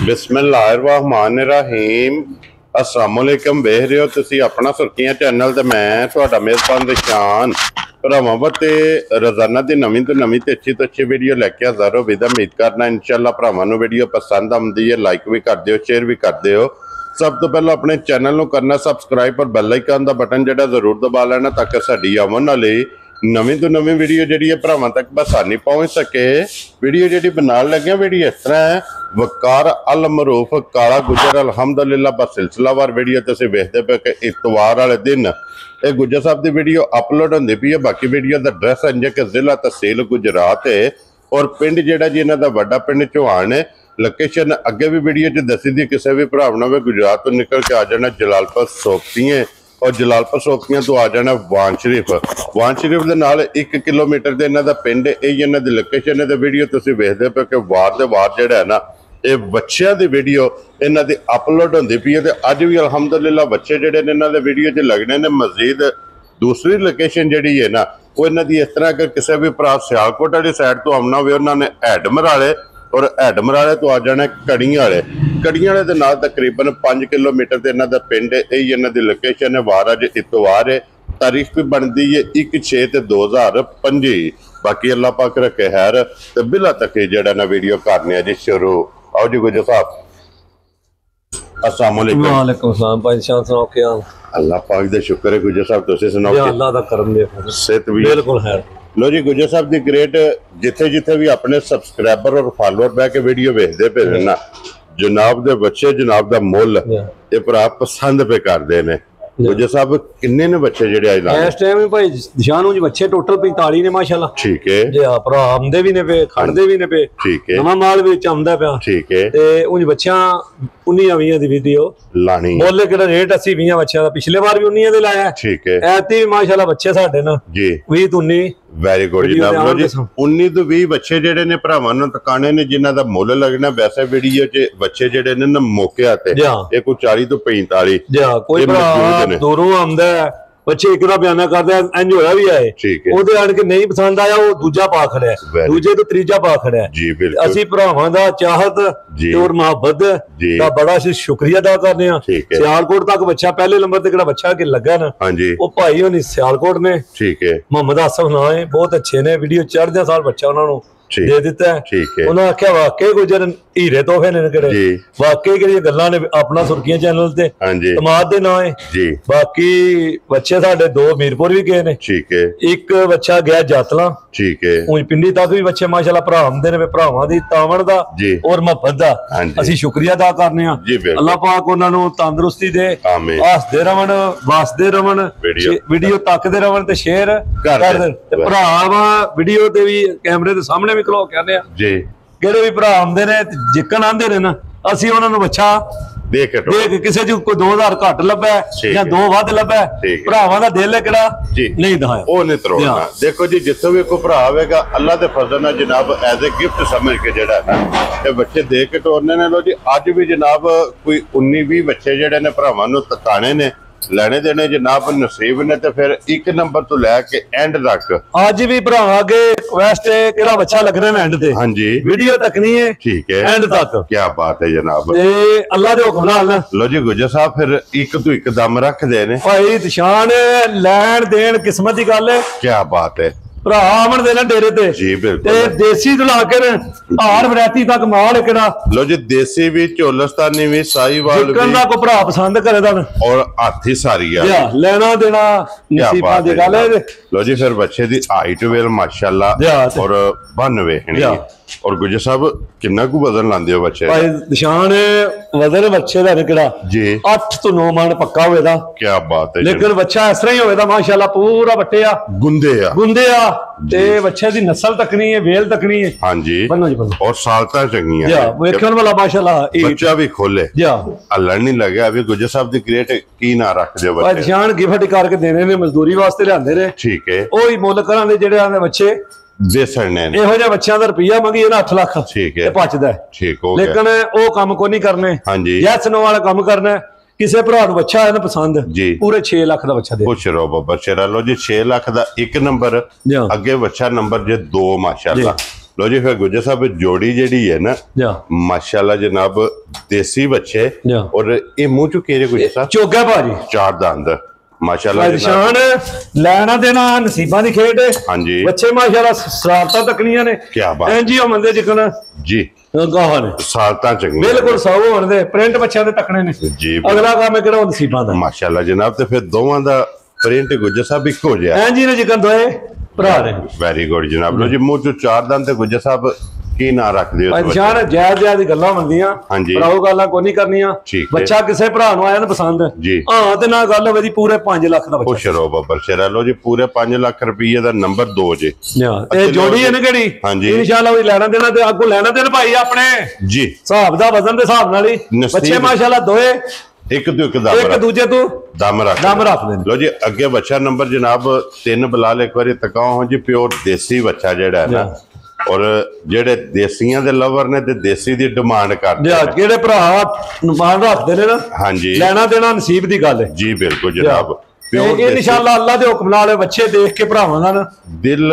बिस्मिल्लाहिर्रहमानिर्रहीम अस्सलामुअलैकुम वेख रहे हो तुसी अपना सुर्खियां चैनल ते मैं तुहाडा मेज़बान दिशान भरावां ते रोजाना की नवीं तो नवीं ते अच्छी वीडियो लैके हाज़र हो विदा उम्मीद करना इंशाअल्लाह भरावां नूं वीडियो पसंद आउंदी है लाइक भी कर दिओ शेयर भी कर दिओ। सब तो पहले अपने चैनल नूं करना सबसक्राइब और बैल आइकन दा बटन जिहड़ा जरूर दबा लेना ताकि साडी आउण वाली नवीं तो नवीं वीडियो जी भरावां तक बसानी पहुँच सके। वीडियो जी बनाने लगे वीडियो इस तरह है वकार अल मरूफ काला गुजर अलहमदुलिल्लाह बस सिलसिलावार वीडियो तुसीं वेखदे पे कि इतवार वाले दिन ये गुजर साहब की वीडियो अपलोड होंदी पई है। बाकी वीडियो का एड्रैस है कि जिला तहसील गुजरात है और पिंड जिहड़ा जी इन्हां दा वड्डा पिंड चौहान है। लोकेशन अगे भी वीडियो च दसी दी किसी भी भरा ने गुजरात तो निकल के आ जाना जलालपुर सोपतियां और जलालपुर सोपतियां तो आ जाना वान शरीफ के नाल 1 किलोमीटर दे इन्हां दा पिंड यही इन्हां दी लोकेशन है। वीडियो तुसीं वेखदे पे कि वार दे वार जिहड़ा है ना ये बच्चों की वीडियो इन्हां दी अपलोड होंदी पई है ते अज भी अलहमदुलिल्लाह बच्चे जिहड़े ने इन्हां दे वीडियो च लगने ने। मजीद दूसरी लोकेशन जिहड़ी है ना वो इन्हां दी इस तरह अगर किसी भी भरा सियालकोट वाली साइड तो आउणा होवे उन्होंने हैडमराले और हैडमराले तो आ जाना कड़ियां वाले दे नाल तकरीबन 5 किलोमीटर से इन्हां दा पिंड है। यही इन्हां दी लोकेशन है। वार अज इतवार है तारीख भी बनती है 1/6/2025। बाकी अल्लाह पाक रखे खैर तो बिला तक जड़ा ना वीडियो करने जी शुरू। आओ जी गुजर साहब अस्सलाम वालेकुम। वालेकुम सलाम भाई शान सुनाओ क्या हाल? अल्लाह पाक दे शुक्र है गुजर साहब तुसीं सुनाओ? अल्लाह दा करम दे सेहत भी बिल्कुल है। लो जी गुजर साहब की ग्रेट जिथे जिथे भी अपने सबसक्राइबर और फॉलोअर बह के वीडियो वेखते पे ना जनाब दे बच्चे जनाब दा मुल ये भरा पसंद पे करते हैं। गुजर साहब किन्ने ने बच्चे जेडे आज लाए इस टाइम भाई दिशानू जी बच्चे टोटल 45 ने माशाल्लाह। ठीक है जी हां भरा आंदे भी ने पे खड़दे भी ने पे। ठीक है नवा माल विच आंदा पिया। ठीक है ते उन बच्चा 19-20 दी वीडियो लानी बोले कि रेट 80-20 बच्चा दा पिछले बार भी 19 दे लाया। ठीक है ऐती भी माशाल्लाह बच्चे साडे ना जी 20 तो 19 वेरी गुड जी 19 तो 20 बच्चे जेडे ने भरावां नूं टकाने ने जिन्हां दा मुੱਲ लगना। वैसे वीडियो च बच्चे जेडे ने ना मौके आते ये कोई 40 तो 45 जी कोई भरा दूरों आंदा है बच्चे एक ना बयाना करदा इंज होया भी है ओदे आण के नहीं पसंद आया वो दूजा पा खड़ा है दूजे तो तीजा पा खड़ा है जी बिल्कुल। असि भरावां दा चाहत और मोहब्बत दा बड़ा शुक्रिया अदा करने आ। सियालकोट तक बच्चा पहले नंबर ते किहड़ा बच्चा के लगा ना हां जी वो भाई होनी सियालकोट ने। ठीक है मोहम्मद आसफ नाम है बहुत अच्छे ने वीडियो चढ़दे साल बच्चा उन्हां नूं दे दिता है। उन्होंने आख्या वाकई गुजर हीरे तोहफे ने किहड़े वाकई किहड़ियां गल्लां ने अपना सुर्खियां चैनल ते तमाद दे नाम है जी। बाकी बच्चे साडे 2 मीरपुर भी गए ने। ठीक है एक बच्चा गया जातला। ठीक है उन पिंडी तक भी बच्चे माशाल्लाह भरा आंदे ने भरावां दी तावण दा और मोहब्बत दा असि शुक्रिया अदा करने आ। अल्लाह पाक उन्हां नूं तंदुरुस्ती दे हसदे रहण वसदे रहण वीडियो तकदे रहण ते शेयर कर ते भरावां वीडियो ते भी कैमरे दे सामने भी खलो कहने जी किहड़े भी भरा आंदे ने जिक्कन आंदे ने ना असि उन्हां नूं बच्चा देख किसी च कोई 2000 घट लभा या 2 वध लभा भरावां दा दिल है किहड़ा नहीं दिखाया ओ नहीं तरोड़ना। देखो जी जिथे भी कोई भरा आवेगा अल्लाह दे फजल नाल जनाब एज ए गिफ्ट समझ के जेड़ा है ये बच्चे देख के टोरने ने। लो जी अज भी जनाब कोई 19-20 बच्चे जेड़े ने भरावां नूं तकाने ने लेने देने जनाब नसीब ने तो फिर 1 नंबर तो लैके एंड तक आज भी भरावां अगे रिक्वेस्ट है किहड़ा बच्चा लगना है एंड ते हां जी वीडियो तकनी है। ठीक है एंड तक क्या बात है जनाब ते अल्लाह दे हुक्म नाल। लो जी गुजर साहब फिर एक तो एक दम रख दे ने भाई निशान लैन देन किस्मत दी गल है। क्या बात है भरा आमन देना डेरे ते जी बिल्कुल ते देसी तो लाके ने हार वैरायटी तक माल किहड़ा। लो जी देसी भी चोलस्तानी भी साहीवाल भी चिकन दा को भरा पसंद करे दा और हाथी सारी आ लेना देना नसीबां दी गल है। लो जी फिर बच्चे दी हाइट वेल माशाल्लाह और बन वेखनी और गुजर साहब कितना को वजन लांदे हो बच्चे? भाई निशान वजन बच्चे दा किहड़ा जी 8 तो 9 मन पक्का होएगा। क्या बात है लेकिन बच्चा इस तरह ही होएगा माशाल्लाह पूरा बट्टे आ गुंदे आ ते बच्चे दी नस्ल तकनी है वेल तकनी है। हां जी बनो जी बनो और सालता चंगियां या वेखण वाला माशाल्लाह बच्चा भी खोले या अल्लाह नहीं लगे अभी गुजर साहब दी ग्रेट की ना रख दे बच्चे निशान गिफ्ट करके देने ने मजदूरी वास्ते लेंदे ने। ठीक है ओही मुੱਲ करां दे जेड़े आंदे बच्चे बेसण ने ਇਹੋ ਜਿਹੇ ਬੱਚਿਆਂ ਦਾ ਰੁਪਈਆ ਮੰਗੀਏ ਨਾ 8 ਲੱਖ ਠੀਕ ਹੈ ਪਹੁੰਚਦਾ ਠੀਕ ਹੋ ਗਿਆ ਲੇਕਿਨ ਉਹ ਕੰਮ ਕੋ ਨਹੀਂ ਕਰਨੇ। ਹਾਂਜੀ ਯੈਸ ਨੋ ਵਾਲਾ ਕੰਮ ਕਰਨਾ ਕਿਸੇ ਭਰਾ ਨੂੰ ਬੱਚਾ ਹੈ ਨਾ ਪਸੰਦ ਪੂਰੇ 6 ਲੱਖ ਦਾ ਬੱਚਾ ਦੇ ਪੁੱਛ ਰੋ ਬੱਬਾ ਚੇਰਾ ਲੋ ਜੀ 6 ਲੱਖ ਦਾ 1 ਨੰਬਰ ਅੱਗੇ ਬੱਚਾ ਨੰਬਰ ਜੇ 2 ਮਾਸ਼ਾਅੱਲਾ लो जी फिर गुज्जर साहब जोड़ी जेडी है ना माशाल्लाह जनाब देसी बच्चे और ये मुंह चुके जे गुज्जर साहब चोगा भाजी 4 दंद माशाल्लाह निशान लेना देना नसीबां दी खेड हां जी बच्चे माशाल्लाह सरारतां तकनियां ने क्या बात एनजीओ मंदे जिकन जी गाहां ने सारतां चंगी बिल्कुल सौ होण दे प्रिंट बच्चों दे तकने ने जी अगला काम है किहड़ा नसीबां दा माशाल्लाह जनाब ते फिर दोवां दा प्रिंट गुज्जर साहब इक्को जिहा एनजी ने जिकन दोए भरा ने वेरी गुड जनाब लो जी मुंह चो 4 दंद ते गुज्जर साहब की ना रख दियो निशान जायज जायज दी गल्लां हुंदियां पर ਉਹ ਗੱਲਾਂ ਕੋਈ ਨਹੀਂ ਕਰਨੀਆਂ ਬੱਚਾ ਕਿਸੇ ਭਰਾ ਨੂੰ ਆਇਆ ਨਾ ਪਸੰਦ ਜੀ ਹਾਂ ਤੇ ਨਾ ਗੱਲ ਹੋਵੇ ਦੀ ਪੂਰੇ 5 ਲੱਖ ਦਾ ਬੱਚਾ ਖੁਸ਼ ਰਹੋ ਬੱਬਰ ਸ਼ੇਰਾ ਲੋ ਜੀ ਪੂਰੇ 5 ਲੱਖ ਰੁਪਏ ਦਾ ਨੰਬਰ 2 ਜੀ ਤੇ ਜੋੜੀ ਇਹਨੇ ਕਿਹੜੀ ਇਨਸ਼ਾਅੱਲਾ ਉਹ ਲੈਣਾ ਦੇਣਾ ਤੇ ਅੱਗੋਂ ਲੈਣਾ ਦੇਣ ਭਾਈ ਆਪਣੇ ਜੀ ਹਿਸਾਬ ਦਾ ਵਜ਼ਨ ਦੇ ਹਿਸਾਬ ਨਾਲ ਹੀ ਬੱਚੇ ਮਾਸ਼ਾਅੱਲਾ ਦੋਏ ਇੱਕ ਤੋਂ ਇੱਕ ਦੂਜੇ ਤੋਂ ਦਮ ਰੱਖ ਦੇ ਲੋ ਜੀ ਅੱਗੇ ਬੱਚਾ ਨੰਬਰ ਜਨਾਬ 3 ਬਲਾਲ ਇੱਕ ਵਾਰੀ ਤਕਾਓ ਜੀ ਪਿਓਰ ਦੇਸੀ ਬੱਚਾ ਜਿਹੜਾ ਹੈ ਨਾ ਔਰ ਜਿਹੜੇ ਦੇਸੀਆਂ ਦੇ ਲਵਰ ਨੇ ਤੇ ਦੇਸੀ ਦੀ ਡਿਮਾਂਡ ਕਰਦੇ ਨੇ ਜਿਹੜੇ ਭਰਾ ਡਿਮਾਂਡ ਰੱਖਦੇ ਨੇ ਨਾ ਹਾਂਜੀ ਲੈਣਾ ਦੇਣਾ ਨਸੀਬ ਦੀ ਗੱਲ ਹੈ ਜੀ ਬਿਲਕੁਲ ਜਨਾਬ ਪਿਓਰ ਇਨਸ਼ਾਅੱਲਾ ਅੱਲਾ ਦੇ ਹੁਕਮ ਨਾਲ ਬੱਚੇ ਦੇਖ ਕੇ ਭਰਾਵਾਂ ਦਾ ਨਾ ਦਿਲ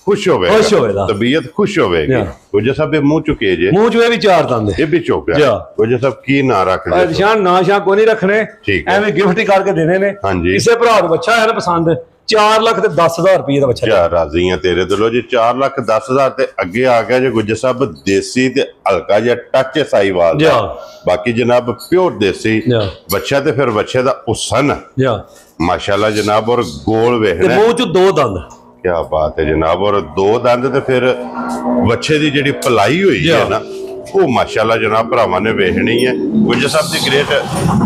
खुश होवेगा तबीयत खुश होवेगी गुज्जर साहब ये मुंह चुके जे मुंह चो भी 4 दंद ये भी चौका गुज्जर साहब की ना रख दे निशान ना शा कोई नहीं रखने एवें गिफ्ट ही करके देने ने हां जी किसे भरा दा बच्चा है ना पसंद 4 लाख ते 10,000 रुपए दा बच्चा यार राजी हैं तेरे दिलो जी 4 लाख 10,000 ते अगे आ गया जो गुज्जर साहब देसी ते हल्का जिहा टच साईवाल बाकी जनाब प्योर देसी बच्चा ते फिर बच्चे दा हुसन माशाल्लाह जनाब और गोल वेखना मुंह चो 2 दंद क्या बात है जनाब और 2 दंद ते फिर बच्चे दी जेडी पलाई हुई है ना वो माशाल्लाह जनाब भरावां ने वेखनी है गुज्जर साहब दी ग्रेट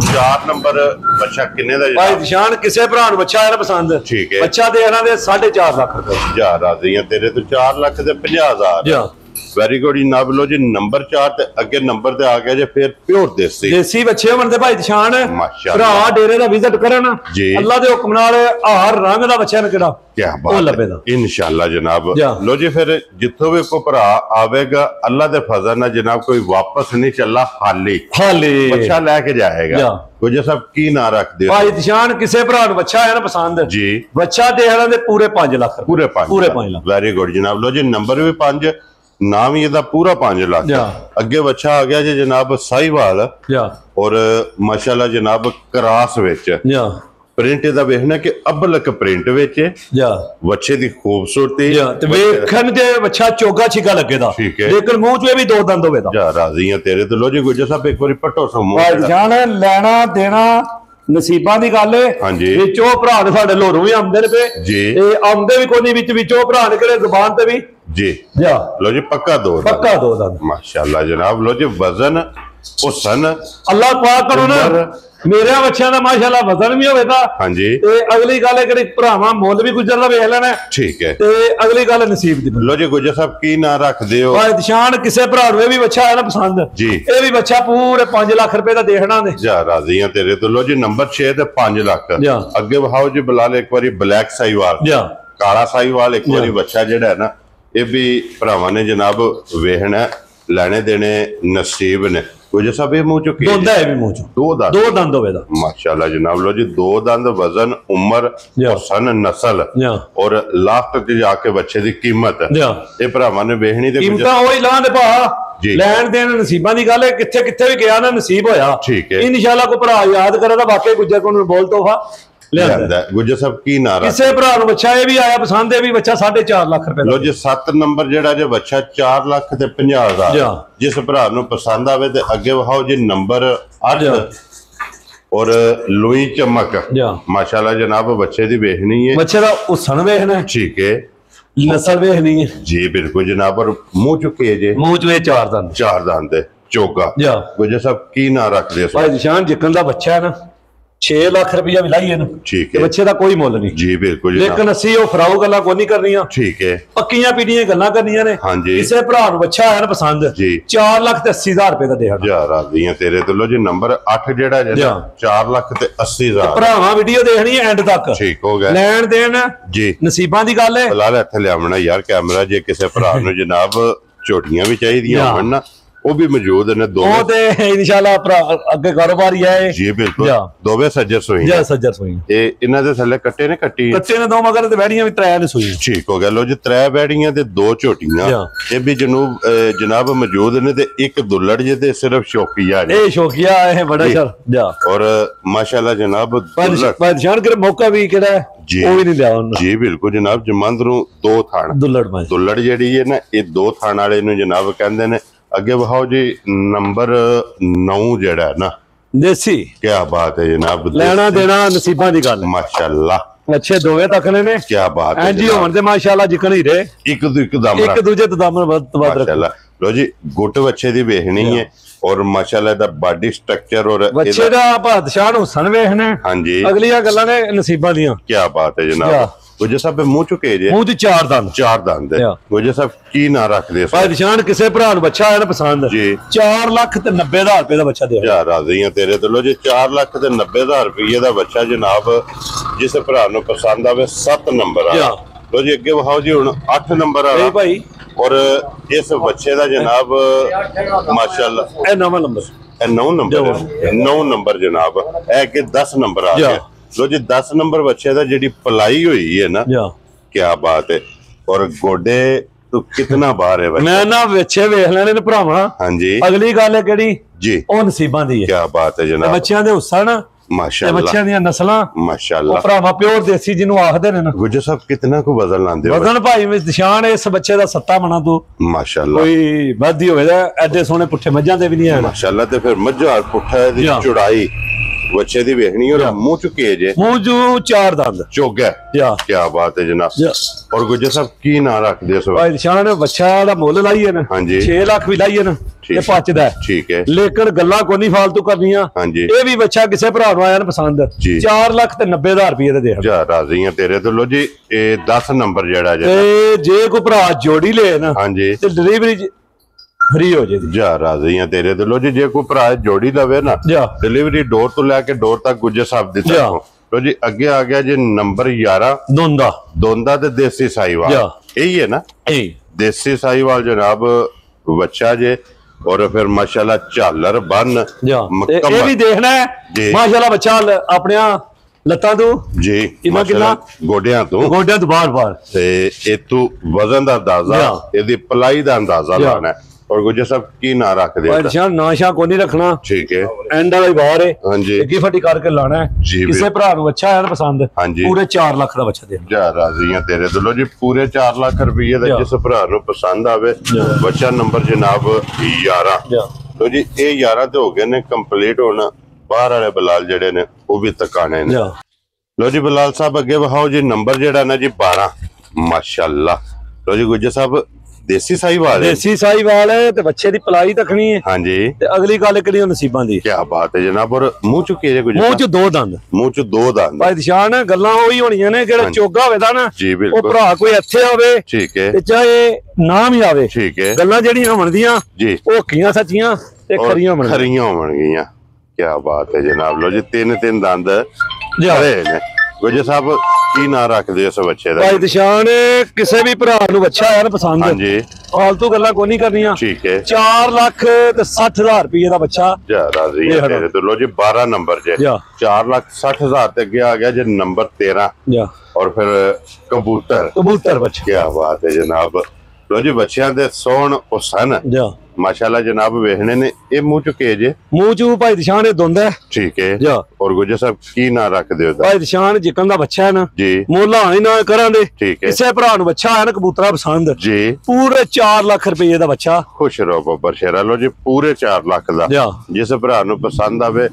4 नंबर बच्चा किन्ने दा भाई निशान किसे भरा नु बच्चा है ना पसंद ठीक है बच्चा देना दे 4.5 लाख रुपए जा राजी हैं तेरे तो 4 लाख ते 50,000 वेरी गुड जनाब लो जी नंबर 4 ते अगे नंबर ते आ गया जे फिर प्योर देसी बच्चे बनते भाई निशान भरा डेरे दा विजिट करन अल्लाह दे हुक्म नाल हर रंग दा बच्चा ने केड़ा क्या बात है इंशाल्लाह जनाब लो जी फिर जिथों भी कोई भरा आवेगा अल्लाह दे फजल नाल जनाब कोई वापस नहीं चला खाली बच्चा लेके जाएगा गुज्जर साहब की ना रख दे भाई निशान किसे भरा नु बच्चा है ना पसंद जी बच्चा देना दे पूरे 5 लाख पूरे 5 लाख वेरी गुड जनाब लो जी नंबर भी 5 नाम ही ਇਹਦਾ पूरा 5 लाख ਅੱਗੇ ਬੱਚਾ ਆ ਗਿਆ ਜੀ ਜਨਾਬ ਸਾਈਵਾਲ ਔਰ ਮਾਸ਼ਾਅੱਲਾ ਜਨਾਬ ਕਰਾਸ ਵਿੱਚ ਪ੍ਰਿੰਟ ਇਹਦਾ ਵੇਖਣਾ ਕਿ ਅਬਲਕ ਪ੍ਰਿੰਟ ਵਿੱਚ ਬੱਚੇ ਦੀ ਖੂਬਸੂਰਤੀ ਤੇ ਵੇਖਣ ਤੇ ਬੱਚਾ ਚੋਗਾ ਛਿਗਾ ਲੱਗੇਦਾ ਲੇਕਿਨ ਮੂੰਹ ਚ ਵੀ 2 ਦੰਦ ਹੋਵੇਦਾ ਜਾ ਰਾਜ਼ੀ ਆ ਤੇਰੇ ਤੇ ਲੋ ਜੀ ਗੁੱਜਰ ਸਾਹਿਬ ਇੱਕ ਵਾਰੀ ਪੱਟੋ ਸਮੂਹ ਜਾਨ ਲੈਣਾ ਦੇਣਾ ਨਸੀਬਾਂ ਦੀ ਗੱਲ ਹੈ ਵਿੱਚੋਂ ਭਰਾ ਨੇ ਸਾਡੇ ਲੋਰੋਂ ਵੀ ਆਉਂਦੇ ਨੇ ਪਏ ਤੇ ਆਉਂਦੇ ਵੀ ਕੋਈ ਨਹੀਂ ਵਿੱਚੋਂ ਭਰਾ ਨੇ ਕਿਹੜੇ ਜ਼ੁਬਾਨ ਤੇ ਵੀ जी लो जी पक्का 2 दंद माशाल्लाह जनाब लो जी वजन हुसन अल्लाह पाक करो ना मेरे बच्चों का माशाल्लाह वजन भी होवेगा हां जी ते अगली गल है कि भरावां मुੱਲ भी गुजर दा वेख लेना ठीक है ते अगली गल नसीब दी लो जी गुजर साहब की ना रख दियो भाई निशान किसे भरा नु भी बच्चा है ना पसंद जी ये भी बच्चा पूरे 5 लाख रुपए दा देखना ने जा राजी हैं तेरे तो लो जी नंबर 6 ते 5 लाख अगे वहाओ जी बिलाल एक बारी ब्लैक साईवाल काला साईवाल एक बारी बच्चा जेड़ा है ना ये भी भरावां ने जनाब वेखना लेने देने नसीब ने गुज्जर साहब ये मुंह चुके दो दंद होवेगा माशाल्लाह जनाब लो जी 2 दंद वजन उम्र सन नस्ल और लास्ट ते जाके बच्चे दी कीमत ये भरावां ने वेखनी ते कीमतां ओही लां दे भा ਲੈਣ ਦੇਣ ਨਸੀਬਾਂ ਦੀ ਗੱਲ ਹੈ ਕਿੱਥੇ ਕਿੱਥੇ ਵੀ ਗਿਆ ਨਾ ਨਸੀਬ ਹੋਇਆ ਠੀਕ ਹੈ ਇਨਸ਼ਾਅੱਲਾ ਕੋ ਭਰਾ ਯਾਦ ਕਰੇ ਤਾਂ ਵਾਕਈ ਗੁੱਜਰ ਕੋ ਨੂੰ ਬੋਲ ਤੋਹਫਾ ਲਿਆਂਦਾ ਗੁੱਜਰ ਸਾਹਿਬ ਕੀ ਨਾਰਾ ਕਿਸੇ ਭਰਾ ਨੂੰ ਬੱਚਾ ਇਹ ਵੀ ਆਇਆ ਪਸੰਦ ਹੈ ਵੀ ਬੱਚਾ 4.5 ਲੱਖ ਰੁਪਏ ਲੋ ਜੀ 7 ਨੰਬਰ ਜਿਹੜਾ ਜੇ ਬੱਚਾ 4 ਲੱਖ ਤੇ 50,000 ਜਿਸ ਭਰਾ ਨੂੰ ਪਸੰਦ ਆਵੇ ਤੇ ਅੱਗੇ ਵਹਾਓ ਜੀ ਨੰਬਰ 8 और लोई चमक माशाल्लाह जनाब बच्चे दी वेखनी है बच्चे दा हुसन वेखना ठीक है नस्ल वेखनी है जी बिल्कुल जनाब और मुंह चुके जे मुंह च 4 दंद चौका गुज्जर साहब की ना रख दे भाई निशान जिकन दा बच्चा है ना 6 लाख रुपया भी लाइए ना ठीक है बच्चे दा कोई मुੱਲ नहीं जी बिल्कुल लेकिन ਅਸੀਂ ਉਹ ਫਰਾਉ ਗੱਲਾਂ ਕੋਈ ਨਹੀਂ ਕਰਨੀਆਂ ठीक है ਪੱਕੀਆਂ ਪੀੜੀਆਂ ਗੱਲਾਂ ਕਰਨੀਆਂ ਨੇ हां जी ਕਿਸੇ ਭਰਾ ਨੂੰ ਬੱਚਾ ਆਇਆ ਨਾ ਪਸੰਦ जी 4 ਲੱਖ ਤੇ 80,000 ਰੁਪਏ ਦਾ ਦੇਣਾ ਜਾ ਰਾਜ਼ੀਆਂ ਤੇਰੇ ਤੋਂ ਲੋ ਜੀ ਨੰਬਰ 8 ਜਿਹੜਾ ਜਿਹੜਾ 4 ਲੱਖ ਤੇ 80,000 ਭਰਾਵਾਂ ਵੀਡੀਓ ਦੇਖਣੀ ਹੈ ਐਂਡ ਤੱਕ ਠੀਕ ਹੋ ਗਿਆ ਲੈਣ ਦੇਣ ਜੀ ਨਸੀਬਾਂ ਦੀ ਗੱਲ ਹੈ ਫਿਲਹਾਲ ਇੱਥੇ ਲਿਆਵਣਾ ਯਾਰ ਕੈਮਰਾ ਜੇ ਕਿਸੇ ਭਰਾ ਨੂੰ ਜਨਾਬ ਝੋਟੀਆਂ ਵੀ ਚਾਹੀਦੀਆਂ ਹੋਣ ਨਾ ਉਹ ਵੀ ਮੌਜੂਦ ਨੇ ਦੋਵੇਂ। ਉਹ ਤੇ ਇਨਸ਼ਾਅੱਲਾ ਅੱਗੇ ਕਾਰੋਬਾਰੀ ਹੈ ਜੀ ਬਿਲਕੁਲ, ਦੋਵੇਂ ਸੱਜਰ ਸੂਈ ਜਾਂ ਸੱਜਰ ਸੂਈ। ਇਹ ਇਹਨਾਂ ਦੇ ਥੱਲੇ ਕੱਟੇ ਨੇ, ਕੱਟੀ ਕੱਟੇ ਨੇ ਦੋ ਮਗਰ ਤੇ ਬੈੜੀਆਂ ਵੀ 3 ਨੇ ਸੂਈ। ਠੀਕ ਹੋ ਗਿਆ। ਲੋ ਜੀ 3 ਬੈੜੀਆਂ ਤੇ 2 ਝੋਟੀਆਂ ਇਹ ਵੀ ਜਨਾਬ ਮੌਜੂਦ ਨੇ ਤੇ ਇੱਕ ਦੁੱਲੜ ਜੇ ਤੇ ਸਿਰਫ ਸ਼ੌਕੀਆ ਨੇ। ਇਹ ਸ਼ੌਕੀਆ ਹੈ ਬੜਾ ਸ਼ਰ ਜਾ। ਔਰ ਮਾਸ਼ਾਅੱਲਾ ਜਨਾਬ ਪਰੇਸ਼ਾਨ ਕਰ ਮੌਕਾ ਵੀ ਕਿਹੜਾ ਉਹ ਵੀ ਨਹੀਂ ਲਿਆ ਉਹਨਾਂ। ਜੀ ਬਿਲਕੁਲ ਜਨਾਬ, ਜਮੰਦਰੂ 2 ਥਾਣ ਦੁੱਲੜ ਜਿਹੜੀ ਹੈ ਨਾ, ਇਹ 2 ਥਾਣ ਵਾਲੇ ਨੂੰ ਜਨਾਬ ਕਹਿੰਦੇ ਨੇ। ਅੱਗੇ ਵਹਾਓ ਜੀ ਨੰਬਰ 9 ਜਿਹੜਾ ਨਾ ਦੇਸੀ। ਕੀ ਬਾਤ ਹੈ ਜਨਾਬ, ਲੈਣਾ ਦੇਣਾ ਨਸੀਬਾਂ ਦੀ ਗੱਲ। ਮਾਸ਼ਾਅੱਲਾ ਅੱਛੇ ਦੋਵੇਂ ਤੱਕਨੇ ਨੇ। ਕੀ ਬਾਤ ਹੈ ਜੀ ਹੋਣ ਤੇ ਮਾਸ਼ਾਅੱਲਾ ਜਿਕਣ ਹੀ ਰੇ ਇੱਕ ਦੂਜੇ ਤੋਂ ਦਮ ਮਾਸ਼ਾਅੱਲਾ। ਲੋ ਜੀ ਗੁੱਟ ਬੱਚੇ ਦੀ ਵੇਖਣੀ ਹੈ ਔਰ ਮਾਸ਼ਾਅੱਲਾ ਦਾ ਬਾਡੀ ਸਟਰਕਚਰ ਔਰ ਬੱਚੇ ਦਾ ਬਾਦਸ਼ਾਹ ਨੂੰ ਸਨ ਵੇਖਣਾ। ਹਾਂਜੀ, ਅਗਲੀਆਂ ਗੱਲਾਂ ਨੇ ਨਸੀਬਾਂ ਦੀਆਂ। ਕੀ ਬਾਤ ਹੈ ਜਨਾਬ। ਗੁਜਰ ਸਾਹਿਬ ਮੂੰਹ ਚੁਕੇ ਜੇ, ਮੂੰਹ ਚ 4 ਦੰਦ। ਗੁਜਰ ਸਾਹਿਬ ਕੀ ਨਾਂ ਰੱਖਦੇ ਬਾਦਸ਼ਾਹ ਕਿਸੇ ਭਰਾ ਨੂੰ ਬੱਚਾ ਆਇਆ ਨਾ ਪਸੰਦ ਜੀ 4,90,000 ਰੁਪਏ ਦਾ ਬੱਚਾ ਦੇ। ਯਾਰ ਰਾਜ਼ੀ ਆ ਤੇਰੇ ਤੋਂ। ਲੋ ਜੀ 4,90,000 ਰੁਪਏ ਦਾ ਬੱਚਾ ਜਨਾਬ, ਜਿਸ ਭਰਾ ਨੂੰ ਪਸੰਦ ਆਵੇ 7 ਨੰਬਰ ਆ। ਲੋ ਜੀ ਅੱਗੇ ਵਹਾਓ ਜੀ ਹੁਣ 8 ਨੰਬਰ ਆ ਭਾਈ। ਔਰ ਇਸ ਬੱਚੇ ਦਾ ਜਨਾਬ ਮਾਸ਼ਾਅੱਲਾ ਇਹ 9 ਨੰਬਰ, ਇਹ 9 ਨੰਬਰ ਜਨਾਬ। ਇਹ ਕਿ 10 ਨੰਬਰ ਆ ਗਿਆ। ਲੋ ਜੀ 10 ਨੰਬਰ ਬੱਚੇ ਦਾ ਜਿਹੜੀ ਪਲਾਈ ਹੋਈ ਹੈ ਨਾ, ਕੀ ਬਾਤ ਹੈ। ਔਰ ਗੋਡੇ ਤੋਂ ਕਿਤਨਾ ਬਾਹਰ ਹੈ ਮੈਂ ਨਾ ਬੱਚੇ ਵੇਖ ਲੈਣੇ ਨੇ ਭਰਾਵਾਂ। ਹਾਂਜੀ, ਅਗਲੀ ਗੱਲ ਹੈ ਕਿਹੜੀ ਜੀ, ਉਹ ਨਸੀਬਾਂ ਦੀ ਹੈ। ਕੀ ਬਾਤ ਹੈ ਜਨਾਬ। ਬੱਚਿਆਂ ਦੇ ਹੁਸਨ ਮਾਸ਼ਾਅੱਲਾ, ਬੱਚਿਆਂ ਦੀਆਂ ਨਸਲਾਂ ਮਾਸ਼ਾਅੱਲਾ, ਉਹ ਭਰਾਵਾ ਪਿਓਰ ਦੇਸੀ ਜਿਹਨੂੰ ਆਖਦੇ ਨੇ ਨਾ। ਗੁਜਰ ਸਾਹਿਬ ਕਿਤਨਾ ਕੋ ਵਜ਼ਨ ਲਾਉਂਦੇ ਹੋ? ਵਜ਼ਨ ਭਾਈ ਨਿਸ਼ਾਨ ਇਸ ਬੱਚੇ ਦਾ 7 ਮਣਾ ਤੋਂ ਮਾਸ਼ਾਅੱਲਾ ਕੋਈ ਵਾਧੀ ਹੋਵੇਗਾ। ਐਡੇ ਸੋਹਣੇ ਪੁੱਠੇ ਮੱਝਾਂ ਦੇ ਵੀ ਨਹੀਂ ਹੈ ਮਾਸ਼ਾਅੱਲਾ। ਤੇ ਫਿਰ ਮੱਝਾਂ ਪੁੱਠਾ ਦੀ ਚੌੜਾਈ ਬੱਚੇ ਦੀ ਵੇਖਣੀ ਔਰ ਮੂੰਹ ਚੁਕੇ ਜੇ, ਮੂੰਹ ਜੋ 4 ਦੰਦ ਚੋਗਾ। ਕੀ ਬਾਤ ਹੈ ਜਨਾਬ। ਔਰ ਗੁਜਰ ਸਾਹਿਬ ਕੀ ਨਾਂ ਰੱਖਦੇ ਇਸ ਭਾਈ ਨਿਸ਼ਾਨ ਬੱਚਾ ਦਾ ਮੁੱਲ ਲਾਈਏ ਨਾ 6 ਲੱਖ ਵੀ ਲਾਈਏ ਨਾ ਇਹ ਪਚਦਾ। ਠੀਕ ਹੈ, ਲੇਕਿਨ ਗੱਲਾਂ ਕੋਈ ਨਹੀਂ ਫालतू ਕਰਨੀਆਂ। ਇਹ ਵੀ ਬੱਚਾ ਕਿਸੇ ਭਰਾ ਨੂੰ ਆਇਆ ਨਾ ਪਸੰਦ 4,90,000 ਰੁਪਏ ਦੇ ਦੇ। ਜਾ ਰਾਜ਼ੀ ਆ ਤੇਰੇ ਤੋਂ। ਲੋ ਜੀ ਇਹ 10 ਨੰਬਰ ਜਿਹੜਾ ਜੇ ਕੋਈ ਭਰਾ ਜੋੜੀ ਲੈ ਨਾ ਤੇ ਡਿਲੀਵਰੀ ਫ੍ਰੀ ਹੋ ਜਾਏਗੀ। ਜਾ ਰਾਜ਼ੀ ਆ ਤੇਰੇ ਤੋਂ। ਲੋ ਜੀ ਜੇ ਕੋਈ ਭਰਾ ਜੋੜੀ ਲਵੇ ਨਾ, ਡਿਲੀਵਰੀ ਡੋਰ ਤੋਂ ਲੈ ਕੇ ਡੋਰ ਤੱਕ ਗੁੱਜਰ ਸਾਹਿਬ ਦੀ ਤਰਫੋਂ। ਲੋ ਜੀ ਅੱਗੇ ਆ ਗਿਆ ਜੀ ਨੰਬਰ 11 ਦੋਂਦਾ ਤੇ ਦੇਸੀ ਸਾਈਵਾਲ। ਇਹੀ ਹੈ ਨਾ, ਦੇਸੀ ਸਾਈਵਾਲ ਜਨਾਬ ਬੱਚਾ ਜੇ। ਔਰ ਫਿਰ ਮਾਸ਼ਾਅੱਲਾ ਝਾਲਰ ਬੰਨ ਇਹ ਵੀ ਦੇਖਣਾ ਹੈ ਮਾਸ਼ਾਅੱਲਾ ਬੱਚਾ ਆਪਣੀਆਂ ਲੱਤਾਂ ਤੋਂ ਜੀ, ਮਾਸ਼ਾਅੱਲਾ ਗੋਡਿਆਂ ਤੋਂ ਬਾਹਰ ਤੇ ਇਹ ਤੋਂ ਵਜ਼ਨ ਦਾ ਅੰਦਾਜ਼ਾ, ਇਹਦੀ ਪਲਾਈ ਦਾ ਅੰਦਾਜ਼ਾ ਲਾਣਾ। ਔਰ ਗੁਜਰ ਸਾਹਿਬ ਕੀ ਨਾਂ ਰੱਖਦੇ ਹੋ? ਨਿਸ਼ਾਨ ਨਾਸ਼ਾ ਕੋਈ ਨਹੀਂ ਰੱਖਣਾ। ਠੀਕ ਹੈ, ਐਂਡ ਵਾਲਾ ਹੀ ਬਾਹਰ ਹੈ। ਹਾਂਜੀ, ਗਿਫਟੀ ਕਰਕੇ ਲਾਣਾ ਹੈ। ਕਿਸੇ ਭਰਾ ਨੂੰ ਬੱਚਾ ਆਇਆ ਨਾ ਪਸੰਦ ਪੂਰੇ 4 ਲੱਖ ਦਾ ਬੱਚਾ ਦੇ। ਜਾ ਰਾਜ਼ੀ ਆ ਤੇਰੇ ਤੋਂ। ਲੋ ਜੀ ਪੂਰੇ 4 ਲੱਖ ਰੁਪਏ ਦਾ ਜਿਸ ਭਰਾ ਨੂੰ ਪਸੰਦ ਆਵੇ ਬੱਚਾ। ਨੰਬਰ ਜਨਾਬ 11। ਲੋ ਜੀ ਇਹ 11 ਤੇ ਹੋ ਗਏ ਨੇ ਕੰਪਲੀਟ। ਹੁਣ ਬਾਹਰ ਵਾਲੇ ਬਲਾਲ ਜਿਹੜੇ ਨੇ ਉਹ ਵੀ ਤਕਾਣੇ ਨੇ। ਲੋ ਜੀ ਬਲਾਲ ਸਾਹਿਬ ਅੱਗੇ ਵਹਾਓ ਜੀ ਨੰਬਰ ਜਿਹੜਾ ਨਾ ਜੀ 12 ਮਾਸ਼ਾਅੱਲਾ। ਲੋ ਜੀ ਗੁਜਰ ਸਾਹਿਬ ਦੇਸੀ ਸਾਈਵਾਲ ਹੈ ਤੇ ਬੱਚੇ ਦੀ ਪਲਾਈ ਤੱਕਣੀ ਹੈ। ਹਾਂਜੀ, ਤੇ ਅਗਲੀ ਗੱਲ ਕਿਹੜੀ ਨਸੀਬਾਂ ਦੀ। ਕੀ ਬਾਤ ਹੈ ਜਨਾਬ। ਔਰ ਮੂੰਹ ਚੁੱਕੇ ਜੇ ਗੁਜਰ, ਮੂੰਹ ਚ 2 ਦੰਦ। ਭਾਈ ਨਿਸ਼ਾਨ ਗੱਲਾਂ ਉਹੀ ਹੋਣੀਆਂ ਨੇ ਜਿਹੜਾ ਚੋਗਾ ਹੋਵੇਦਾ ਨਾ ਉਹ ਭਰਾ ਕੋਈ ਇੱਥੇ ਆਵੇ ਤੇ ਚਾਹੇ ਨਾ ਵੀ ਆਵੇ। ਗੱਲਾਂ ਜਿਹੜੀਆਂ ਹੋਣਦੀਆਂ ਉਹ ਹੱਕੀਆਂ ਸੱਚੀਆਂ ਤੇ ਖਰੀਆਂ ਹੋਣਗੀਆਂ। ਕੀ ਬਾਤ ਹੈ ਜਨਾਬ। ਲੋ ਜੀ 3 ਦੰਦ ਨੇ। ਗੁਜਰ ਸਾਹਿਬ ਕੀ ਨਾਂ ਰੱਖਦੇ ਇਸ ਬੱਚੇ ਦਾ? ਭਾਈ ਨਿਸ਼ਾਨ ਕਿਸੇ ਵੀ ਭਰਾ ਨੂੰ ਬੱਚਾ ਆਇਆ ਨਾ ਪਸੰਦ ਫਾਲਤੂ ਗੱਲਾਂ ਕੋਈ ਨਹੀਂ ਕਰਨੀਆਂ। ਠੀਕ ਹੈ, 4,60,000 ਰੁਪਏ ਦਾ ਬੱਚਾ। ਜਾ ਰਾਜ਼ੀ ਹੈ ਤੇਰੇ ਤੋਂ। ਲੋ ਜੀ 12 ਨੰਬਰ ਜੇ 4,60,000 ਤੇ ਅੱਗੇ ਆ ਗਿਆ ਜੇ ਨੰਬਰ 13। ਔਰ ਫਿਰ ਕਬੂਤਰ ਬੱਚਾ। ਕੀ ਬਾਤ ਹੈ ਜਨਾਬ। ਲੋ ਜੀ ਬੱਚਿਆਂ ਦੇ ਸੋਹਣ ਹੁਸਨ ਮਾਸ਼ਾਅੱਲਾ ਜਨਾਬ ਵੇਖਣੇ ਨੇ। ਇਹ ਮੂੰਹ ਚੁਕੇ ਜੇ, ਮੂੰਹ ਚ ਭਾਈ ਨਿਸ਼ਾਨ ਇਹ ਦੁੰਦ ਹੈ। ਠੀਕ ਹੈ। ਔਰ ਗੁਜਰ ਸਾਹਿਬ ਕੀ ਨਾਂ ਰੱਖਦੇ ਹੋ? ਭਾਈ ਨਿਸ਼ਾਨ ਜਿਕਨ ਦਾ ਬੱਚਾ ਹੈ ਨਾ ਜੀ, ਮੁੱਲ ਹੀ ਨਾ ਕਰਾਂਗੇ। ਠੀਕ ਹੈ, ਕਿਸੇ ਭਰਾ ਨੂੰ ਬੱਚਾ ਆਇਆ ਨਾ ਕਬੂਤਰਾ ਪਸੰਦ ਜੀ ਪੂਰੇ 4 ਲੱਖ ਰੁਪਏ ਦਾ ਬੱਚਾ। ਖੁਸ਼ ਰਹੋ ਬੱਬਰ ਸ਼ੇਰਾ। ਲੋ ਜੀ ਪੂਰੇ 4 ਲੱਖ ਦਾ ਜਿਸ ਭਰਾ ਨੂੰ ਪਸੰਦ ਆਵੇ।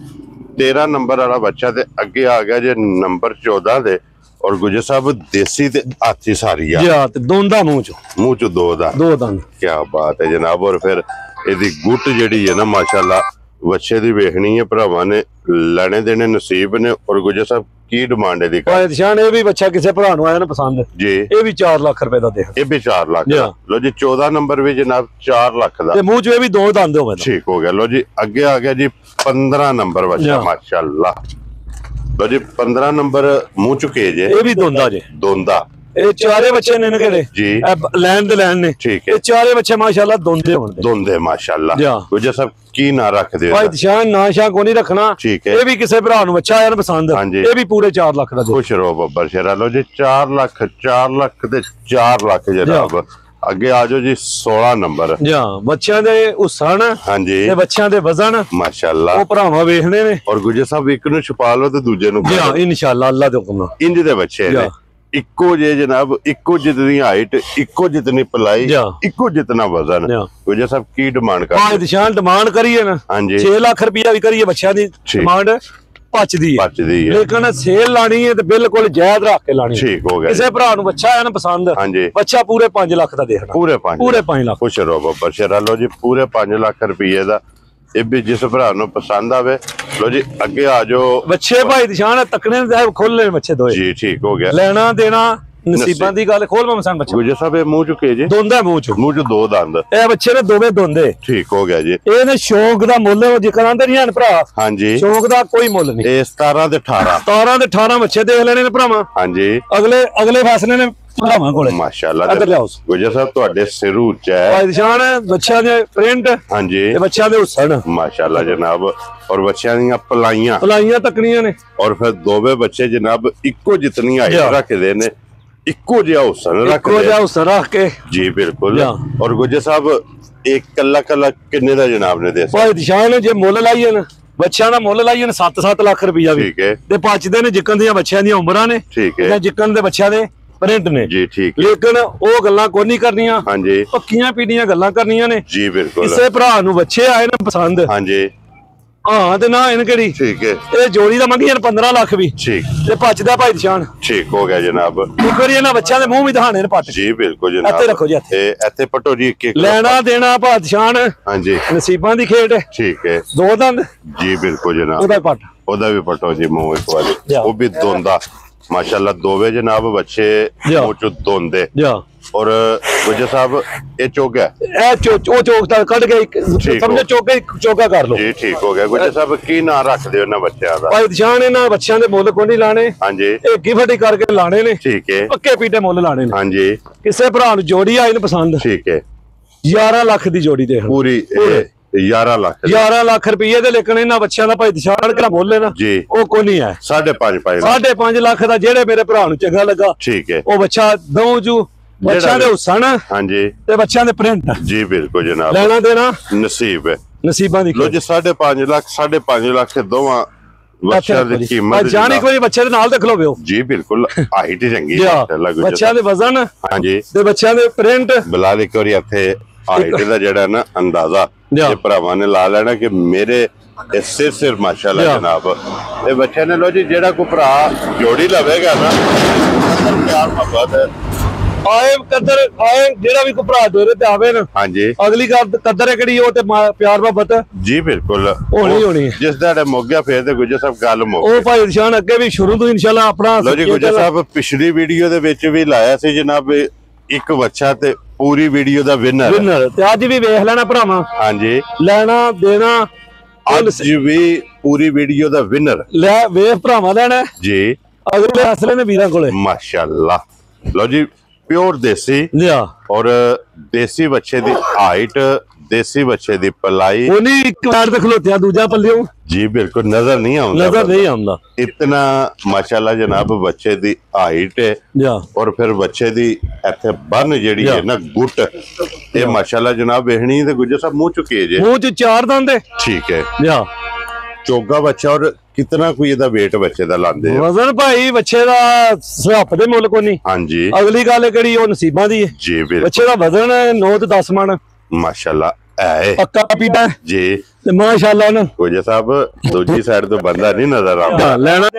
13 ਨੰਬਰ ਵਾਲਾ ਬੱਚਾ ਤੇ ਅੱਗੇ ਆ ਗਿਆ ਜੇ ਨੰਬਰ 14 ਦੇ। ਔਰ ਗੁਜਰ ਸਾਹਿਬ ਦੇਸੀ ਤੇ ਹਾਥੀ ਸਾਰੀ ਆ ਤੇ ਦੋਂਦਾ ਮੂੰਹ ਚ 2 ਦੰਦ। ਕੀ ਬਾਤ ਹੈ ਜਨਾਬ। ਔਰ ਫਿਰ ਇਹਦੀ ਗੁੱਟ ਜਿਹੜੀ ਹੈ ਨਾ ਮਾਸ਼ਾਅੱਲਾ ਬੱਚੇ ਦੀ ਵੇਖਣੀ ਹੈ ਭਰਾਵਾਂ ਨੇ, ਲੈਣੇ ਦੇਣੇ ਨਸੀਬ ਨੇ। ਔਰ ਗੁਜਰ ਸਾਹਿਬ ਕੀ ਡਿਮਾਂਡ ਹੈ ਦੀ? ਨਿਸ਼ਾਨ ਇਹ ਵੀ ਬੱਚਾ ਕਿਸੇ ਭਰਾ ਨੂੰ ਆਇਆ ਨਾ ਪਸੰਦ ਜੀ ਇਹ ਵੀ 4 ਲੱਖ ਰੁਪਏ ਦਾ ਦੇ। ਇਹ ਵੀ 4 ਲੱਖ ਦਾ। ਲੋ ਜੀ 14 ਨੰਬਰ ਵੀ ਜਨਾਬ 4 ਲੱਖ ਦਾ ਤੇ ਮੂੰਹ ਚ ਇਹ ਵੀ 2 ਦੰਦ ਹੋਵੇ। ਠੀਕ ਹੋ ਗਿਆ। ਲੋ ਜੀ ਅੱਗੇ ਆ ਗਿਆ ਜੀ 15 ਨੰਬਰ ਬੱਚਾ ਮਾਸ਼ਾਅੱਲਾ। ਲੋ ਜੀ 15 ਨੰਬਰ ਮੂੰਹ ਚੁਕੇ ਜੇ, ਇਹ ਵੀ ਦੋਂਦਾ ਇਹ ਚਾਰੇ ਬੱਚੇ ਨੇ ਕਿਹੜੇ ਜੀ ਲੈਣ ਦੇ ਲੈਣ ਨੇ ਠੀਕ ਹੈ ਇਹ ਚਾਰੇ ਬੱਚੇ ਮਾਸ਼ਾਅੱਲਾ ਦੋਂਦੇ ਹੋਣਗੇ ਦੋਂਦੇ ਮਾਸ਼ਾਅੱਲਾ ਗੁਜਰ ਸਾਹਿਬ ਕੀ ਨਾਂ ਰੱਖਦੇ ਹੋ ਭਾਈ ਦਿਸ਼ਾਨ ਨਾਂ ਸ਼ਾਂ ਕੋ ਨਹੀਂ ਰੱਖਣਾ ਠੀਕ ਹੈ ਇਹ ਵੀ ਕਿਸੇ ਭਰਾ ਨੂੰ ਬੱਚਾ ਆਇਆ ਨਾ ਪਸੰਦ ਇਹ ਵੀ ਪੂਰੇ 4 ਲੱਖ ਦਾ ਦੇ ਖੁਸ਼ ਰਹੋ ਬੱਬਰ ਸ਼ੇਰਾ ਲੋ ਜੀ 4 ਲੱਖ ਤੇ 4 ਲੱਖ ਜਨਾਬ ਅੱਗੇ ਆ ਜਾਓ ਜੀ 16 ਨੰਬਰ ਬੱਚਿਆਂ ਦੇ ਹੁਸਨ ਹਾਂਜੀ ਤੇ ਬੱਚਿਆਂ ਦੇ ਵਜ਼ਨ ਮਾਸ਼ਾਅੱਲਾ ਉਹ ਭਰਾਵਾਂ ਵੇਖਣੇ ਨੇ ਔਰ ਗੁਜਰ ਸਾਹਿਬ ਇੱਕ ਨੂੰ ਛੁਪਾ ਲਓ ਤੇ ਦੂਜੇ ਨੂੰ ਇਨਸ਼ਾਅੱਲਾ ਅੱਲਾ ਦੇ ਹੁਕਮ ਨਾਲ ਇੰਜ ਦੇ ਬੱਚੇ ਨੇ ਇੱਕੋ ਜੇ ਜਨਾਬ ਇੱਕੋ ਜਿਤਨੀ ਹਾਈਟ ਇੱਕੋ ਜਿਤਨੀ ਪਲਾਈ ਇੱਕੋ ਜਿਤਨਾ ਵਜ਼ਨ ਗੁਜਰ ਸਾਹਿਬ ਕੀ ਡਿਮਾਂਡ ਕਰਦੇ ਭਾਈ ਦਿਸ਼ਾਨ ਡਿਮਾਂਡ ਕਰੀਏ ਨਾ ਹਾਂਜੀ 6 ਲੱਖ ਰੁਪਇਆ ਵੀ ਕਰੀਏ ਬੱਚਿਆਂ ਦੀ ਡਿਮਾਂਡ ਪਚਦੀ ਹੈ ਲੇਕਿਨ ਸੇਲ ਲਾਣੀ ਹੈ ਤੇ ਬਿਲਕੁਲ ਜਾਇਜ਼ ਰੱਖ ਕੇ ਲਾਣੀ ਠੀਕ ਹੋ ਗਿਆ ਕਿਸੇ ਭਰਾ ਨੂੰ ਬੱਚਾ ਆਇਆ ਨਾ ਪਸੰਦ ਬੱਚਾ ਪੂਰੇ 5 ਲੱਖ ਦਾ ਦੇਖਣਾ ਪੂਰੇ 5 ਲੱਖ ਖੁਸ਼ ਰਹੋ ਬੱਬਰ ਸ਼ੇਰਾ ਲੋ ਜੀ ਪੂਰੇ 5 ਲੱਖ ਰੁਪਏ ਦਾ ਇਹ ਵੀ ਜਿਸ ਭਰਾ ਨੂੰ ਪਸੰਦ ਆਵੇ ਲੋ ਜੀ ਅੱਗੇ ਆ ਜਾਓ ਬੱਚੇ ਭਾਈ ਦਿਸ਼ਾਨ ਤੱਕਣੇ ਦੇ ਖੋਲੇ ਬੱਚੇ ਦੋਏ ਜੀ ਠੀਕ ਹੋ ਗਿਆ ਲੈਣਾ ਦੇਣਾ ਨਸੀਬਾਂ ਦੀ ਗੱਲ ਖੋਲ ਮਮਸਾਨ ਬੱਚਾ ਗੁਜਰ ਸਾਹਿਬ ਇਹ ਮੂੰਹ ਚੁੱਕੇ ਜੀ ਦੋਂਦਾ ਮੂੰਹ ਚ ਦੋ ਦੰਦ ਇਹ ਬੱਚੇ ਨੇ ਦੋਵੇਂ ਦੋਂਦੇ ਠੀਕ ਹੋ ਗਿਆ ਜੀ ਇਹਨੇ ਸ਼ੌਂਕ ਦਾ ਮੁੱਲ ਜ਼ਿਕਰ ਆਂਦੇ ਨਹੀਂ ਹਨ ਭਰਾ ਹਾਂਜੀ ਸ਼ੌਂਕ ਦਾ ਕੋਈ ਮੁੱਲ ਨਹੀਂ ਇਹ 17 ਤੇ 18 ਬੱਚੇ ਦੇਖ ਲੈਣੇ ਨੇ ਭਰਾਵਾਂ ਹਾਂਜੀ ਅਗਲੇ ਫੈਸਲੇ ਨੇ ਭਰਾਵਾਂ ਕੋਲੇ ਮਾਸ਼ਾਅੱਲਾ ਗੁਜਰ ਸਾਹਿਬ ਤੁਹਾਡੇ ਸਿਰੂ ਚ ਹੈ ਭਾਈ ਦਿਸ਼ਾਨ ਬੱਚਿਆਂ ਦੇ ਪ੍ਰਿੰਟ ਹਾਂਜੀ ਤੇ ਬੱਚਿਆਂ ਦੇ ਹੁਸਨ ਮਾਸ਼ਾਅੱਲਾ ਜਨਾਬ ਔਰ ਬੱਚਿਆਂ ਦੀਆਂ ਪਲਾਈਆਂ ਤੱਕਣੀਆਂ ਨੇ ਔਰ ਫਿਰ ਦੋਵੇਂ ਬੱਚੇ ਜਨਾਬ ਇੱਕੋ ਜਿਤਨੀ ਹਾਈਟ ਰੱਖਦੇ ਨੇ ਇੱਕੋ ਜਿਹਾ ਹੁਸਨ ਰੱਖ ਕੇ ਜੀ ਬਿਲਕੁਲ ਔਰ ਗੁਜਰ ਸਾਹਿਬ ਇੱਕ ਕੱਲਾ ਕਿੰਨੇ ਦਾ ਜਨਾਬ ਨੇ ਦੇ ਭਾਈ ਦਿਸ਼ਾਨ ਜੇ ਮੁੱਲ ਲਾਈਏ ਨਾ ਬੱਚਿਆਂ ਦਾ ਮੁੱਲ ਲਾਈਏ 7-7 ਲੱਖ ਰੁਪਇਆ ਵੀ ਠੀਕ ਹੈ ਤੇ ਪਚਦੇ ਨੇ ਜਿੱਕਣ ਦੀਆਂ ਬੱਚਿਆਂ ਦੀਆਂ ਉਮਰਾਂ ਨੇ ਠੀਕ ਹੈ ਜਿੱਕਣ ਦੇ ਬੱਚਿਆਂ ਦੇ ਪ੍ਰਿੰਟ ਨੇ ਜੀ ਠੀਕ ਲੇਕਿਨ ਉਹ ਗੱਲਾਂ ਕੋਈ ਨਹੀਂ ਕਰਨੀਆਂ ਹਾਂਜੀ ਪੱਕੀਆਂ ਪੀੜੀਆਂ ਗੱਲਾਂ ਕਰਨੀਆਂ ਨੇ ਜੀ ਬਿਲਕੁਲ ਕਿਸੇ ਭਰਾ ਨੂੰ ਬੱਚੇ ਆਏ ਨੇ ਪਸੰਦ ਹਾਂਜੀ ਹਾਂ ਤੇ ਨਾ ਇਹਨ ਕਿਹੜੀ ਠੀਕ ਹੈ ਇਹ ਜੋੜੀ ਦਾ ਮੰਗੀ 15 ਲੱਖ ਵੀ ਠੀਕ ਤੇ ਪਚਦਾ ਭਾਈ ਦਿਸ਼ਾਨ ਠੀਕ ਹੋ ਗਿਆ ਜਨਾਬ ਇੱਕ ਵਾਰੀ ਇਹਨਾਂ ਬੱਚਿਆਂ ਦੇ ਮੂੰਹ ਵੀ ਦਿਖਾਣੇ ਨੇ ਪੱਟ ਜੀ ਬਿਲਕੁਲ ਜਨਾਬ ਇੱਥੇ ਰੱਖੋ ਜੀ ਇੱਥੇ ਪਟੋ ਜੀ ਲੈਣਾ ਦੇਣਾ ਭਾਈ ਦਿਸ਼ਾਨ ਹਾਂਜੀ ਨਸੀਬਾਂ ਦੀ ਖੇਡ ਠੀਕ ਹੈ ਦੋ ਦੰਦ ਜੀ ਬਿਲਕੁਲ ਜਨਾਬ ਉਹਦਾ ਵੀ ਪਟੋ ਜੀ ਮੂੰਹ ਇੱਕ ਵਾਰੀ ਉਹ ਵੀ ਦੋਂਦਾ ਮਾਸ਼ਾਅੱਲਾ ਦੋਵੇਂ ਜਨਾਬ ਬੱਚੇ ਮੂੰਹ ਚ ਦੋਂਦੇ ਔਰ ਗੁਜਰ ਸਾਹਿਬ ਇਹ ਚੋਗਾ ਇਹ ਚੋਕ ਤਾਂ ਕੱਢ ਕੇ ਸਮਝੋ ਚੋਗਾ ਕਰ ਲਓ ਜੀ ਠੀਕ ਹੋ ਗਿਆ ਗੁਜਰ ਸਾਹਿਬ ਕੀ ਨਾਂ ਰੱਖਦੇ ਹੋ ਇਹਨਾਂ ਬੱਚਿਆਂ ਦਾ ਭਾਈ ਦਿਸ਼ਾਨ ਇਹਨਾਂ ਬੱਚਿਆਂ ਦੇ ਮੁੱਲ ਕੋਈ ਨਹੀਂ ਲਾਣੇ ਹਾਂਜੀ ਇਹ ਗਿਫਟ ਕਰਕੇ ਲਾਣੇ ਨੇ ਠੀਕ ਹੈ ਪੱਕੇ ਪੀਟੇ ਮੁੱਲ ਲਾਣੇ ਨੇ ਹਾਂਜੀ ਕਿਸੇ ਭਰਾ ਨੂੰ ਜੋੜੀ ਆਈ ਨੂੰ ਪਸੰਦ ਠੀਕ ਹੈ 11 ਲੱਖ ਦੀ ਜੋੜੀ ਦੇ ਪੂਰੀ 11 ਲੱਖ ਰੁਪਏ ਦੇ ਲੇਕਿਨ ਇਹਨਾਂ ਬੱਚਿਆਂ ਦਾ ਭਾਈ ਦਿਸ਼ਾਨ ਕਿਹੜਾ ਮੁੱਲ ਹੈ ਨਾ ਉਹ ਕੋਈ ਨਹੀਂ ਹੈ 5.5 ਲੱਖ ਦਾ ਜਿਹੜੇ ਮੇਰੇ ਭਰਾ ਨੂੰ ਚੰਗਾ ਲੱਗਾ ਠੀਕ ਹੈ ਉਹ ਬੱਚਾ ਦਊ ਜੂ ਬੱਚਿਆਂ ਦੇ ਹੁਸਨ ਹਾਂਜੀ ਤੇ ਬੱਚਿਆਂ ਦੇ ਪ੍ਰਿੰਟ ਜੀ ਬਿਲਕੁਲ ਜਨਾਬ ਲੈਣਾ ਦੇਣਾ ਨਸੀਬ ਹੈ ਨਸੀਬਾਂ ਦੀ ਲੋ ਜੀ 5.5 ਲੱਖ ਤੇ ਦੋਵਾਂ ਬੱਚਿਆਂ ਦੀ ਕੀਮਤ ਜਾਨੀ ਕੋਈ ਬੱਚੇ ਦੇ ਨਾਲ ਦੇਖ ਲਓ ਜੀ ਬਿਲਕੁਲ ਹਾਈਟ ਚੰਗੀ ਬੱਚਿਆਂ ਦੇ ਵਜ਼ਨ ਹਾਂਜੀ ਤੇ ਬੱਚਿਆਂ ਦੇ ਪ੍ਰਿੰਟ ਬਿਲਾਲ ਇੱਕ ਵਾਰੀ ਇੱਥੇ ਹਾਈਟ ਦਾ ਜਿਹੜਾ ਨਾ ਅੰਦਾਜ਼ਾ ਇਹ ਭਰਾਵਾਂ ਨੇ ਲਾ ਲੈਣਾ ਕਿ ਮੇਰੇ ਸਿਰ ਮਾਸ਼ਾਅੱਲਾ ਜਨਾਬ ਇਹ ਬੱਚੇ ਨੇ ਲੋ ਜੀ ਜਿਹੜਾ ਕੋਈ ਭਰਾ ਜੋੜੀ ਲਵੇਗਾ ਨਾ ਪਿਆਰ ਮੁਹੱਬਤ ਜਿਹੜਾ ਵੀ ਕੋਈ ਭਰਾ ਦੋਰੇ ਤੇ ਆਵੇ ਨਾ ਹਾਂਜੀ ਅਗਲੀ ਕਦਰ ਹੈ ਕਿਹੜੀ ਉਹ ਤੇ ਪਿਆਰ ਮੁਹੱਬਤ ਜੀ ਬਿਲਕੁਲ ਹੋਣੀ ਹੈ ਜਿਸ ਦਾ ਮੋਗਿਆ ਫੇਰ ਤੇ ਗੁਜਰ ਸਾਹਿਬ ਗੱਲ ਉਹ ਭਾਈ ਦਿਸ਼ਾਨ ਅੱਗੇ ਵੀ ਸ਼ੁਰੂ ਤੋਂ ਇਨਸ਼ਾਅੱਲਾ ਆਪਣਾ ਲੋ ਜੀ ਗੁਜਰ ਸਾਹਿਬ ਪਿਛਲੀ ਵੀਡੀਓ ਦੇ ਵਿੱਚ ਵੀ ਲਾਇਆ ਸੀ ਜਨਾਬ ਇੱਕ ਬੱਚਾ ਤੇ ਪੂਰੀ ਵੀਡੀਓ ਦਾ ਵਿਨਰ ਤੇ ਅੱਜ ਵੀ ਵੇਖ ਲੈਣਾ ਭਰਾਵਾਂ ਹਾਂਜੀ ਲੈਣਾ ਦੇਣਾ ਅੱਜ ਵੀ ਪੂਰੀ ਵੀਡੀਓ ਦਾ ਵਿਨਰ ਲੈ ਵੇਖ ਭਰਾਵਾਂ ਲੈਣਾ ਜੀ ਅਗਲੇ ਅਸਲੇ ਨੇ ਵੀਰਾਂ ਕੋਲੇ ਮਾਸ਼ਾਅੱਲਾ ਲੋ ਜੀ ਪਿਓਰ ਦੇਸੀ ਔਰ ਦੇਸੀ ਬੱਚੇ ਦੀ ਹਾਈਟ ਦੇਸੀ ਬੱਚੇ ਦੀ ਪਲਾਈ ਉਹ ਨਹੀਂ ਇੱਕ ਵਾਰ ਤੇ ਖਲੋਤਿਆ ਦੂਜਾ ਪੱਲਿਓ ਜੀ ਬਿਲਕੁਲ ਨਜ਼ਰ ਨਹੀਂ ਆਉਂਦਾ ਇਤਨਾ ਮਾਸ਼ਾਅੱਲਾ ਜਨਾਬ ਬੱਚੇ ਦੀ ਹਾਈਟ ਹੈ ਔਰ ਫਿਰ ਬੱਚੇ ਦੀ ਇੱਥੇ ਬੰਨ ਜਿਹੜੀ ਹੈ ਨਾ ਗੁੱਟ ਇਹ ਮਾਸ਼ਾਅੱਲਾ ਜਨਾਬ ਵੇਖਣੀ ਤੇ ਗੁਜਰ ਸਾਹਿਬ ਮੂੰਹ ਚੁੱਕੇ ਜੇ ਮੂੰਹ ਚ 4 ਦੰਦ ਠੀਕ ਹੈ ਚੋਗਾ ਬੱਚਾ ਔਰ ਕਿਤਨਾ ਕੋਈ ਇਹਦਾ weight ਬੱਚੇ ਦਾ ਲਾਉਂਦੇ ਆ ਵਜ਼ਨ ਭਾਈ ਬੱਚੇ ਦਾ ਸਹੱਪ ਦੇ ਮੁੱਲ ਕੋ ਨਹੀਂ ਹਾਂਜੀ ਅਗਲੀ ਗੱਲ ਕਿਹੜੀ ਉਹ ਨਸੀਬਾਂ ਦੀ ਹੈ ਜੀ ਬਿਲਕੁਲ ਬੱਚੇ ਦਾ ਵਜ਼ਨ 9 ਤੇ 10 ਮਣ ਮਾਸ਼ਾਅੱਲਾ ਹੈ ਪੱਕਾ ਪੀਟਾ ਜੀ ਤੇ ਮਾਸ਼ਾਅੱਲਾ ਨਾ ਗੁਜਰ ਸਾਹਿਬ ਦੂਜੀ ਸਾਈਡ ਤੋਂ ਬੰਦਾ ਨਹੀਂ ਨਜ਼ਰ ਆਉਂਦਾ ਲੈਣਾ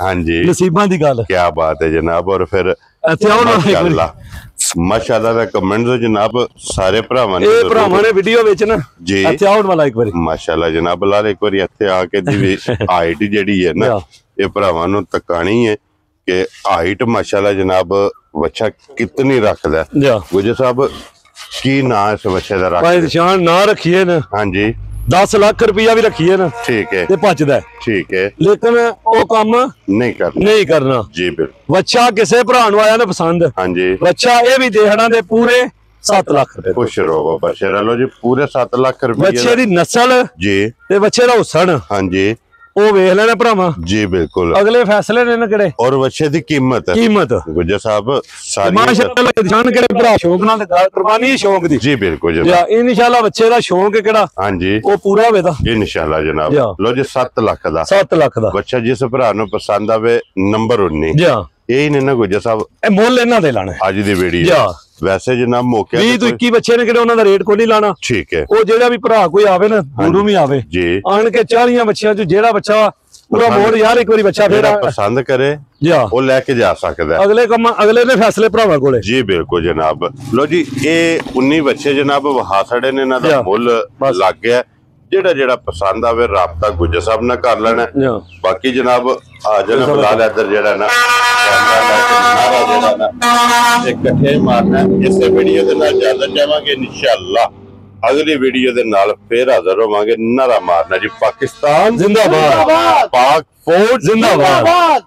ਹਾਂਜੀ ਨਸੀਬਾਂ ਦੀ ਗੱਲ ਕੀ ਬਾਤ ਹੈ ਜਨਾਬ ਔਰ ਫਿਰ ਇੱਥੇ ਆਉਣਾ ਮਾਸ਼ਾਅੱਲਾ ਦਾ ਕਮੈਂਟ ਜਨਾਬ ਸਾਰੇ ਭਰਾਵਾਂ ਨੇ ਇਹ ਭਰਾਵਾਂ ਨੇ ਵੀਡੀਓ ਵਿੱਚ ਨਾ ਜੀ ਇੱਥੇ ਆਉਣ ਵਾਲਾ ਇੱਕ ਵਾਰੀ ਮਾਸ਼ਾਅੱਲਾ ਜਨਾਬ ਲਾਲ ਇੱਕ ਵਾਰੀ ਇੱਥੇ ਆ ਕੇ ਦੀ ਹਾਈਟ ਜਿਹੜੀ ਹੈ ਨਾ ਇਹ ਭਰਾਵਾਂ ਨੂੰ ਤਕਾਣੀ ਹੈ ਕਿ ਹਾਈਟ ਮਾਸ਼ਾਅੱਲਾ ਜਨਾਬ ਬੱਚਾ ਕਿਤਨੀ ਰੱਖਦਾ ਗੁਜਰ ਸਾਹਿਬ ਕੀ ਨਾਂ ਇਸ ਬੱਚੇ ਦਾ ਭਾਈ ਦਿਸ਼ਾਨ ਨਾਂ ਰੱਖੀਏ ਨਾ ਹਾਂਜੀ 10 ਲੱਖ ਰੁਪਇਆ ਵੀ ਰੱਖੀਏ ਨਾ ਠੀਕ ਹੈ ਤੇ ਭੱਜਦਾ ਠੀਕ ਹੈ ਲੇਕਿਨ ਉਹ ਕੰਮ ਨਹੀਂ ਕਰਨਾ ਜੀ ਬਿਲਕੁਲ ਬੱਚਾ ਕਿਸੇ ਭਰਾ ਨੂੰ ਆਇਆ ਨਾ ਪਸੰਦ ਹਾਂਜੀ ਬੱਚਾ ਇਹ ਵੀ ਦੇਣਾ ਦੇ ਪੂਰੇ 7 ਲੱਖ ਰੁਪਏ ਖੁਸ਼ ਰਹੋ ਬਾਬਾ ਸ਼ੇਰਾ ਲੋ ਜੀ ਪੂਰੇ 7 ਲੱਖ ਰੁਪਏ ਬੱਚੇ ਦੀ ਨਸਲ ਜੀ ਤੇ ਬੱਚੇ ਦਾ ਹੁਸਨ ਹਾਂਜੀ ਉਹ ਵੇਖ ਲੈਣਾ ਭਰਾਵਾਂ ਜੀ ਬਿਲਕੁਲ ਅਗਲੇ ਫੈਸਲੇ ਨੇ ਨਾ ਕਿਹੜੇ ਔਰ ਬੱਚੇ ਦੀ ਕੀਮਤ ਗੁੱਜਰ ਸਾਹਿਬ ਸਾਰੀ ਮਾਸ਼ਾਅੱਲਾ ਜਾਨ ਕਿਹੜੇ ਭਰਾ ਸ਼ੌਕ ਨਾਲ ਕੁਰਬਾਨੀ ਸ਼ੌਕ ਦੀ ਜੀ ਬਿਲਕੁਲ ਜੀ ਇਨਸ਼ਾਅੱਲਾ ਬੱਚੇ ਦਾ ਸ਼ੌਕ ਕਿਹੜਾ ਹਾਂਜੀ ਉਹ ਪੂਰਾ ਹੋਵੇ ਤਾਂ ਇਨਸ਼ਾਅੱਲਾ ਜਨਾਬ ਲੋ ਜੀ 7 ਲੱਖ ਦਾ 7 ਲੱਖ ਦਾ ਬੱਚਾ ਜਿਸ ਭਰਾ ਨੂੰ ਪਸੰਦ ਆਵੇ ਨੰਬਰ 19 ਜੀ ਇਹ ਨੇ ਨਾ ਗੁੱਜਰ ਸਾਹਿਬ ਇਹ ਮੁੱਲ ਇਹਨਾਂ ਦੇ ਲਾਣਾ ਅੱਜ ਦੀ ਵੀਡੀਓ ਵੈਸੇ ਜਨਾਬ ਮੌਕੇ 20 ਤੋਂ 21 ਬੱਚੇ ਨੇ ਕਿਹੜੇ ਉਹਨਾਂ ਦਾ ਰੇਟ ਕੋਈ ਨਹੀਂ ਲਾਣਾ ਠੀਕ ਹੈ ਉਹ ਜਿਹੜਾ ਵੀ ਭਰਾ ਕੋਈ ਆਵੇ ਨਾ ਦੂਰੋਂ ਵੀ ਆਵੇ ਜੀ ਆਣ ਕੇ 40 ਬੱਚਿਆਂ ਚ ਜਿਹੜਾ ਬੱਚਾ ਪੂਰਾ ਮੋੜ ਯਾਰ ਇੱਕ ਵਾਰੀ ਬੱਚਾ ਫੇਰ ਪਸੰਦ ਕਰੇ ਉਹ ਲੈ ਕੇ ਜਾ ਸਕਦਾ ਅਗਲੇ ਨੇ ਫੈਸਲੇ ਭਰਾਵਾਂ ਕੋਲੇ ਜੀ ਬਿਲਕੁਲ ਜਨਾਬ ਲੋ ਜੀ ਇਹ 19 ਬੱਚੇ ਜਨਾਬ ਵਹਾ ਛੜੇ ਨੇ ਇਹਨਾਂ ਦਾ ਮੁੱਲ ਲੱਗ ਗਿਆ ਜਿਹੜਾ ਪਸੰਦ ਆਵੇ ਰਾਬਤਾ ਗੁੱਜਰ ਸਾਹਿਬ ਨਾਲ ਕਰ ਲੈਣਾ ਬਾਕੀ ਜਨਾਬ ਆ ਜਾਣਾ ਬਲਾਲ ਇੱਧਰ ਜਿਹੜਾ ਨਾ ਇਕੱਠੇ ਮਾਰਨਾ ਇਸੇ ਵੀਡੀਓ ਦੇ ਨਾਲ ਇਜਾਜ਼ਤ ਚਾਹਾਂਗੇ ਇਨਸ਼ਾਅੱਲਾ ਅਗਲੀ ਵੀਡੀਓ ਦੇ ਨਾਲ ਫੇਰ ਹਾਜ਼ਰ ਹੋਵਾਂਗੇ ਨਾਰਾ ਮਾਰਨਾ ਜੀ ਪਾਕਿਸਤਾਨ ਜ਼ਿੰਦਾਬਾਦ ਪਾਕ ਫੌਜ ਜ਼ਿੰਦਾਬਾਦ